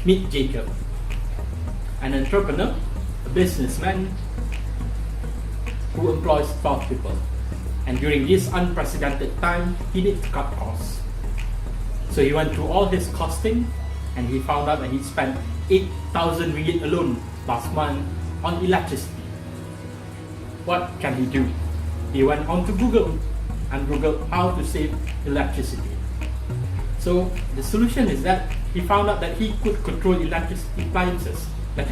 Meet Jacob, an entrepreneur, a businessman who employs 12 people. And during this unprecedented time, he needs to cut costs. So he went through all his costing and he found out that he spent 8,000 ringgit alone last month on electricity. What can he do? He went on to Google and Googled how to save electricity. So the solution is that he found out that he could control electrical appliances. He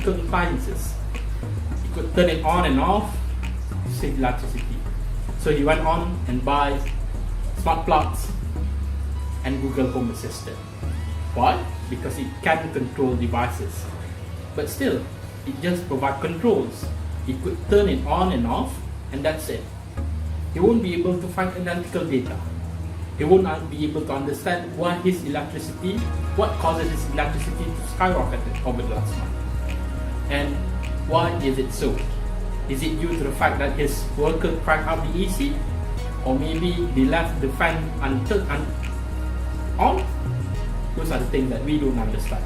could turn it on and off to save electricity. So he went on and buy smart plugs and Google Home Assistant. Why? Because it can control devices. But still, it just provides controls. He could turn it on and off, and that's it. He won't be able to find analytical data. He won't be able to understand why his electricity, what causes his electricity to skyrocket over the last month. And why is it so? Is it due to the fact that his worker cranked up the AC? Or maybe they left the fan on? Those are the things that we don't understand.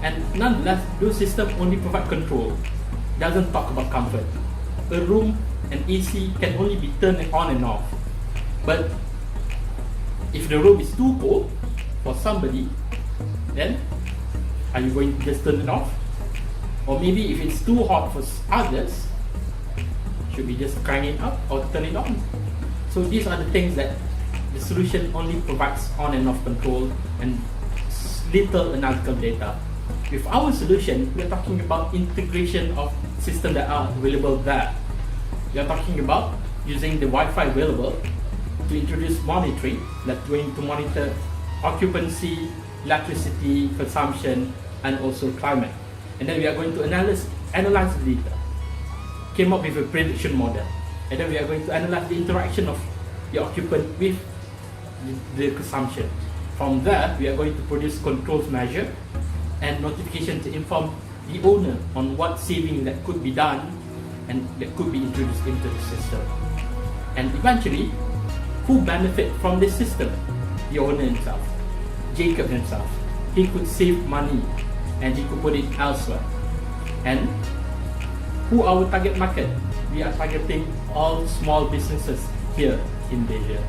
And nonetheless, those systems only provide control. Doesn't talk about comfort. A room and AC can only be turned on and off. But if the room is too cold for somebody, then are you going to just turn it off? Or maybe if it's too hot for others, should we just crank it up or turn it on? So these are the things that the solution only provides on and off control and little analytical data. With our solution, we are talking about integration of systems that are available there. We are talking about using the Wi-Fi available to introduce monitoring that's going to monitor occupancy, electricity consumption, and also climate. And then we are going to analyze the data, came up with a prediction model, and then we are going to analyze the interaction of the occupant with the consumption. From there, we are going to produce controls measure and notification to inform the owner on what saving that could be done and that could be introduced into the system. And eventually, who benefit from this system? The owner himself, Jacob himself. He could save money and he could put it elsewhere. And who our target market? We are targeting all small businesses here in Behaviour.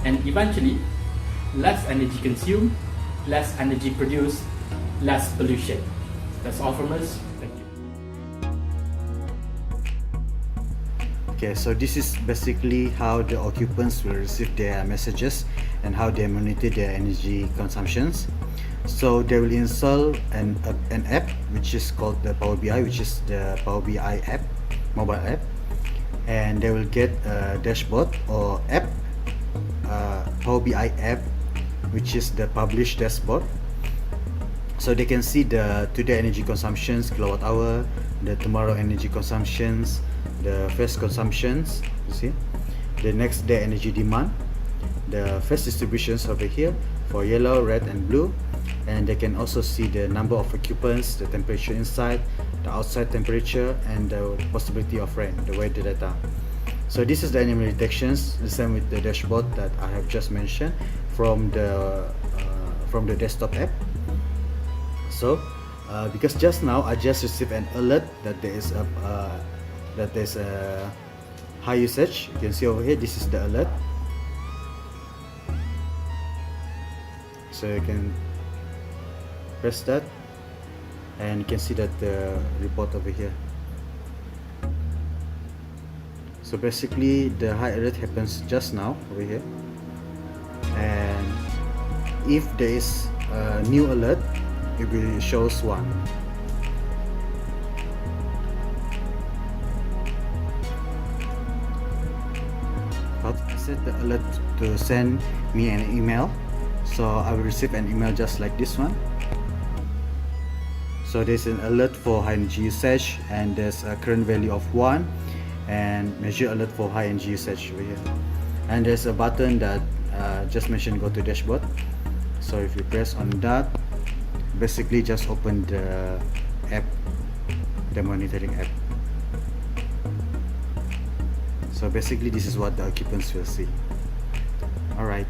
And eventually, less energy consumed, less energy produced, less pollution. That's all from us. Thank you. Okay, so this is basically how the occupants will receive their messages and how they monitor their energy consumptions. So they will install an app which is called the Power BI, which is the Power BI app, mobile app, and they will get a dashboard or app, Power BI app, which is the published dashboard. So they can see the today energy consumptions, kilowatt hour, the tomorrow energy consumptions, the first consumptions, you see, the next day energy demand, the first distributions over here for yellow, red and blue, and they can also see the number of occupants, the temperature inside, the outside temperature, and the possibility of rain, the weather data. So this is the anomaly detections, the same with the dashboard that I have just mentioned from the desktop app. So because just now I just received an alert that there is a high usage. You can see over here, this is the alert. So you can press that and you can see that the report over here. So basically the high alert happens just now over here, and if there is a new alert, it will shows 1. But I set the alert to send me an email, so I will receive an email just like this one. So there's an alert for high energy usage, and there's a current value of 1, and measure alert for high energy usage over here. And there's a button that just mentioned, go to dashboard. So if you press on that, basically just open the app, the monitoring app. So basically this is what the occupants will see. Alright.